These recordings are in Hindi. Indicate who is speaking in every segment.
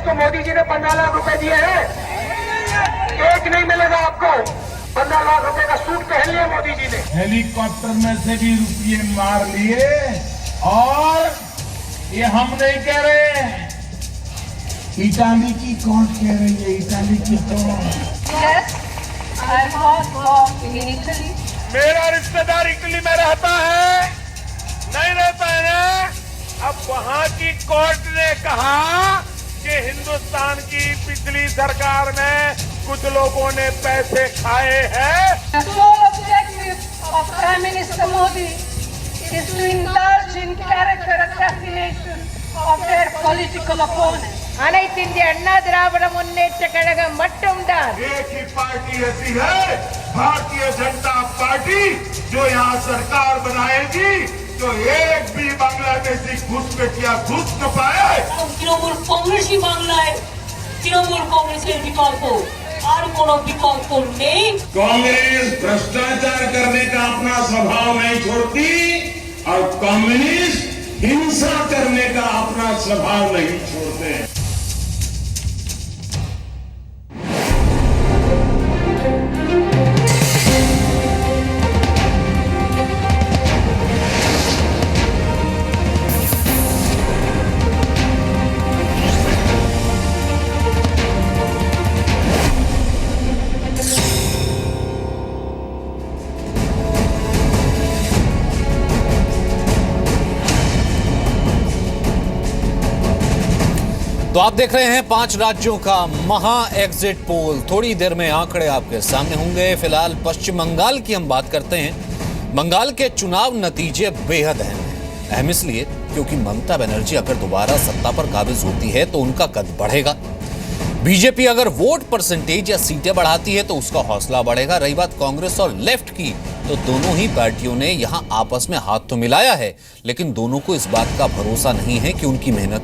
Speaker 1: तो मोदी जी ने 15 लाख रुपए दिए हैं, एक नहीं मिलेगा आपको। 15 लाख रुपए का सूट पहन लिया मोदी जी ने।
Speaker 2: हेलीकॉप्टर में से भी रुपये मार लिए, और ये हम नहीं कह रहे, इटाली की कोर्ट कह रही है, इटाली की court.
Speaker 3: Yes, I have worked in Italy.
Speaker 2: मेरा रिश्तेदार इटली में रहता है, नहीं रहता है ना। अब वहां की कोर्ट ने कहा कि हिंदुस्तान की पिछली सरकार में कुछ लोगों ने पैसे खाए हैं।
Speaker 3: The sole objective of Prime Minister Modi is to indulge in character assassination of their political opponents.
Speaker 4: அனைத்து இந்திய அண்ணா திராவிட முன்னேற்ற கழகம் மட்டும்தான்
Speaker 2: एक ही पार्टी ऐसी है, भारतीय जनता पार्टी, जो यहाँ सरकार बनाएगी तो एक भी बांग्लादेशी घुसपैठिया घुस न पाए।
Speaker 5: তৃণমূল কংগ্রেসই বাংলায় তৃণমূল কংগ্রেসের বিকল্প, আর কোনো বিকল্প নেই।
Speaker 2: कांग्रेस भ्रष्टाचार करने का अपना स्वभाव नहीं छोड़ती, और कम्युनिस्ट हिंसा करने का अपना स्वभाव नहीं छोड़ते।
Speaker 6: तो आप देख रहे हैं 5 राज्यों का महा एग्जिट पोल। थोड़ी देर में आंकड़े आपके सामने होंगे। फिलहाल पश्चिम बंगाल की हम बात करते हैं। बंगाल के चुनाव नतीजे बेहद अहम हैं। अहम इसलिए क्योंकि ममता बनर्जी अगर दोबारा सत्ता पर काबिज होती है तो उनका कद बढ़ेगा। बीजेपी अगर वोट परसेंटेज या सीटें बढ़ाती है तो उसका हौसला बढ़ेगा। रही बात कांग्रेस और लेफ्ट की, तो दोनों ही पार्टियों ने यहां आपस में हाथ तो मिलाया है, लेकिन दोनों को इस बात का भरोसा नहीं है कि उनकी मेहनत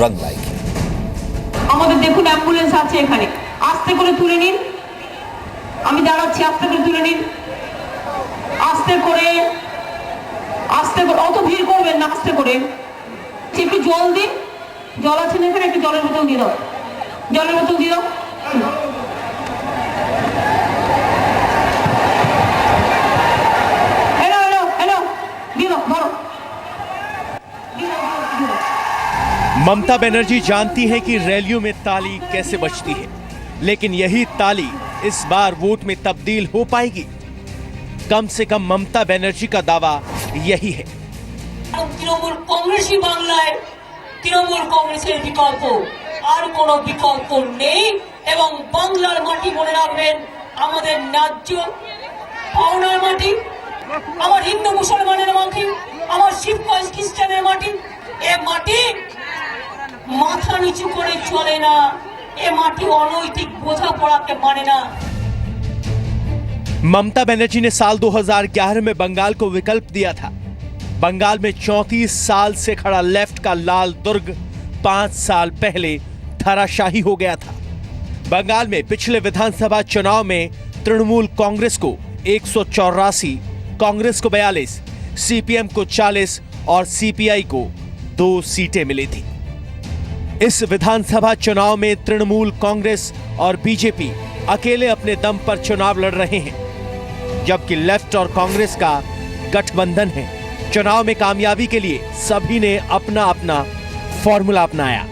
Speaker 6: रंग लाएगी।
Speaker 5: আমাদের দেখুন অ্যাম্বুলেন্স আছে এখানে, আস্তে করে তুলে নিন, আমি দাঁড়াচ্ছি, আস্তে করে তুলে নিন, আস্তে করে অত ভিড় করবেন না, আস্তে করে। একটু জল দিন, জল আছে না এখানে, একটু জলের বোতল দিয়ে দাও, জলের বোতল দিয়ে দাও। এলো এলো এলো দিয়ে দাও, ধরো।
Speaker 7: ममता बनर्जी जानती हैं कि रैलियों में ताली कैसे बजती है, लेकिन यही ताली इस बार वोट में तब्दील हो पाएगी। कम से कम ममता बनर्जी का दावा यही है।
Speaker 5: তৃণমূল কংগ্রেসই বাংলায় তৃণমূল কংগ্রেসের বিকল্প, আর কোনো বিকল্প নেই। এবং বাংলার মাটি মনে রাখবেন আমাদের ন্যায্য পাওনার মাটি, আমার হিন্দু মুসলমানের মাটি, আমার শিখ খ্রিস্টানের মাটি। এ মাটি মাথা নিচু করে চলে না, এ মাটি অনৈতিক বোঝাপড়াকে মানে না।
Speaker 7: ममता बनर्जी ने साल 2011 में बंगाल को विकल्प दिया था। बंगाल में 34 साल से खड़ा लेफ्ट का लाल दुर्ग 5 साल पहले धराशाही हो गया था। बंगाल में पिछले विधानसभा चुनाव में तृणमूल कांग्रेस को 184, कांग्रेस को 42, सीपीएम को 40 और सीपीआई को 2 सीटें मिली थी। इस विधानसभा चुनाव में तृणमूल कांग्रेस और बीजेपी अकेले अपने दम पर चुनाव लड़ रहे हैं, जबकि लेफ्ट और कांग्रेस का गठबंधन है। चुनाव में कामयाबी के लिए सभी ने अपना अपना फॉर्मूला अपनाया।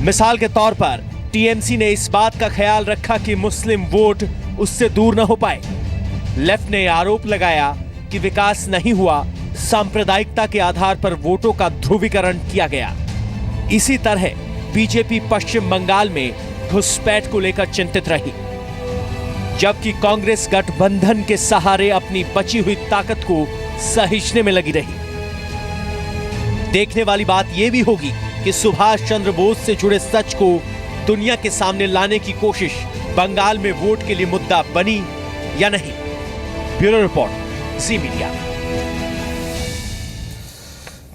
Speaker 7: मिसाल के तौर पर टीएमसी ने इस बात का ख्याल रखा कि मुस्लिम वोट उससे दूर न हो पाए। लेफ्ट ने आरोप लगाया कि विकास नहीं हुआ, सांप्रदायिकता के आधार पर वोटों का ध्रुवीकरण किया गया। इसी तरह बीजेपी पश्चिम बंगाल में घुसपैठ को लेकर चिंतित रही, जबकि कांग्रेस गठबंधन के सहारे अपनी बची हुई ताकत को सहिंचने में लगी रही। देखने वाली बात यह भी होगी कि सुभाष चंद्र बोस से जुड़े सच को दुनिया के सामने लाने की कोशिश बंगाल में वोट के लिए मुद्दा बनी या नहीं। ब्यूरो रिपोर्ट, जी मीडिया।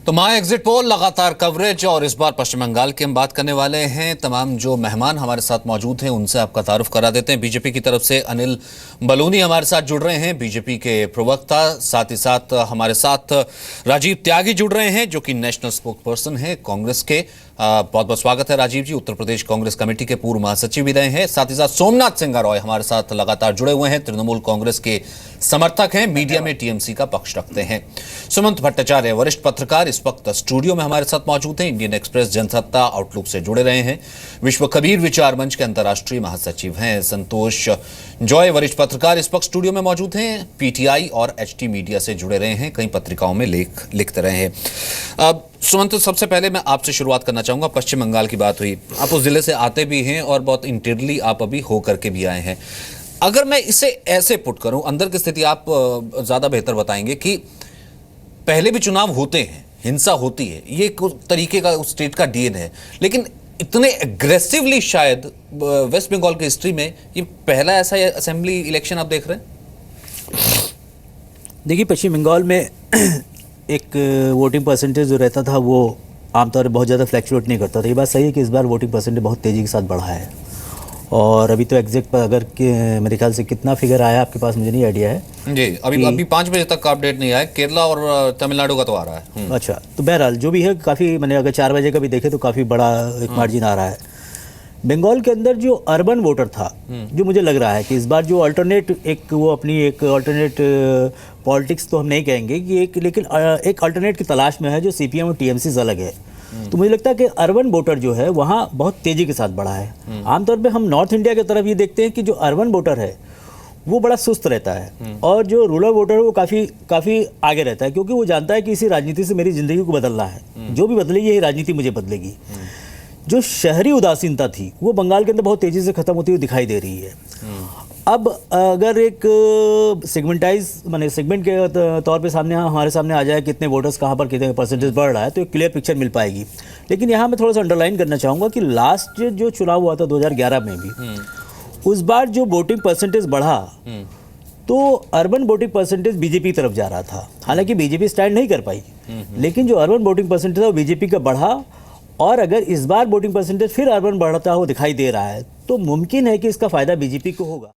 Speaker 6: तो महा एग्जिट पोल लगातार कवरेज, और इस बार पश्चिम बंगाल की हम बात करने वाले हैं। तमाम जो मेहमान हमारे साथ मौजूद हैं उनसे आपका तारुफ करा देते हैं। बीजेपी की तरफ से अनिल बलूनी हमारे साथ जुड़ रहे हैं, बीजेपी के प्रवक्ता। साथ ही साथ हमारे साथ राजीव त्यागी जुड़ रहे हैं, जो कि नेशनल स्पोक्स पर्सन है कांग्रेस के। बहुत बहुत स्वागत है राजीव जी। उत्तर प्रदेश कांग्रेस कमेटी के पूर्व महासचिव भी रहे हैं, साथ ही साथ सोमनाथ सिंह रॉय हमारे साथ लगातार जुड़े हुए हैं, तृणमूल कांग्रेस के समर्थक हैं, मीडिया में टीएमसी का पक्ष रखते हैं। सुमंत भट्टाचार्य वरिष्ठ पत्रकार इस वक्त स्टूडियो में हमारे साथ मौजूद हैं, इंडियन एक्सप्रेस, जनसत्ता, आउटलुक से जुड़े रहे हैं, विश्व कबीर विचार मंच के अंतर्राष्ट्रीय महासचिव हैं। संतोष जॉय वरिष्ठ पत्रकार इस वक्त स्टूडियो में मौजूद हैं, पीटीआई और एचटी मीडिया से जुड़े रहे हैं, कई पत्रिकाओं में लेख लिखते रहे हैं। अब सुमंत, सबसे पहले मैं आपसे शुरुआत करना चाहूंगा। पश्चिम बंगाल की बात हुई, आप उस जिले से आते भी हैं और बहुत इंटीरियरली आप अभी हो करके भी आए हैं। अगर मैं इसे ऐसे पुट करूं, अंदर की स्थिति आप ज्यादा बेहतर बताएंगे कि पहले भी चुनाव होते हैं, हिंसा होती है, ये एक तरीके का उस स्टेट का डीएनए है, लेकिन इतने एग्रेसिवली शायद वेस्ट बंगाल की हिस्ट्री में ये पहला ऐसा असेंबली इलेक्शन आप देख रहे हैं।
Speaker 8: देखिए, पश्चिम बंगाल में एक वोटिंग परसेंटेज जो रहता था वो आमतौर पर बहुत ज़्यादा फ्लैक्चुएट नहीं करता था। ये बात सही है कि इस बार वोटिंग परसेंटेज बहुत तेज़ी के साथ बढ़ा है, और अभी तो एग्जैक्ट पर अगर मेरे ख्याल से कितना फिगर आया आपके पास मुझे नहीं आइडिया है
Speaker 6: जी। अभी 5 बजे तक का अपडेट नहीं आया, केरला और तमिलनाडु का तो आ रहा है।
Speaker 8: अच्छा, तो बहरहाल जो भी है काफ़ी, मैंने अगर 4 बजे का भी देखे तो काफ़ी बड़ा एक मार्जिन आ रहा है। बंगाल के अंदर जो अर्बन वोटर था, जो मुझे लग रहा है कि इस बार जो अल्टरनेट एक वो अपनी एक अल्टरनेट पॉलिटिक्स तो हम नहीं कहेंगे कि लेकिन एक अल्टरनेट की तलाश में है, जो सीपीएम और टीएमसी से अलग है। तो मुझे लगता है कि अर्बन वोटर जो है वहाँ बहुत तेज़ी के साथ बढ़ा है। आमतौर पे हम नॉर्थ इंडिया की तरफ ये देखते हैं कि जो अर्बन वोटर है वो बड़ा सुस्त रहता है, और जो रूरल वोटर है वो काफ़ी आगे रहता है, क्योंकि वो जानता है कि इसी राजनीति से मेरी ज़िंदगी को बदलना है, जो भी बदलेगी यही राजनीति मुझे बदलेगी। जो शहरी उदासीनता थी वो बंगाल के अंदर बहुत तेज़ी से ख़त्म होती हुई दिखाई दे रही है। अब अगर एक सेगमेंट के तौर पे हमारे सामने आ जाए कितने वोटर्स कहाँ पर कितने परसेंटेज बढ़ रहा है, तो एक क्लियर पिक्चर मिल पाएगी। लेकिन यहाँ मैं थोड़ा सा अंडरलाइन करना चाहूँगा कि लास्ट जो चुनाव हुआ था 2011 में भी, उस बार जो वोटिंग परसेंटेज बढ़ा तो अर्बन वोटिंग परसेंटेज बीजेपी तरफ जा रहा था। हालांकि बीजेपी स्टैंड नहीं कर पाई, लेकिन जो अर्बन वोटिंग परसेंटेज है वो बीजेपी का बढ़ा, और अगर इस बार वोटिंग परसेंटेज फिर अर्बन बढ़ता हुआ दिखाई दे रहा है तो मुमकिन है कि इसका फायदा बीजेपी को होगा।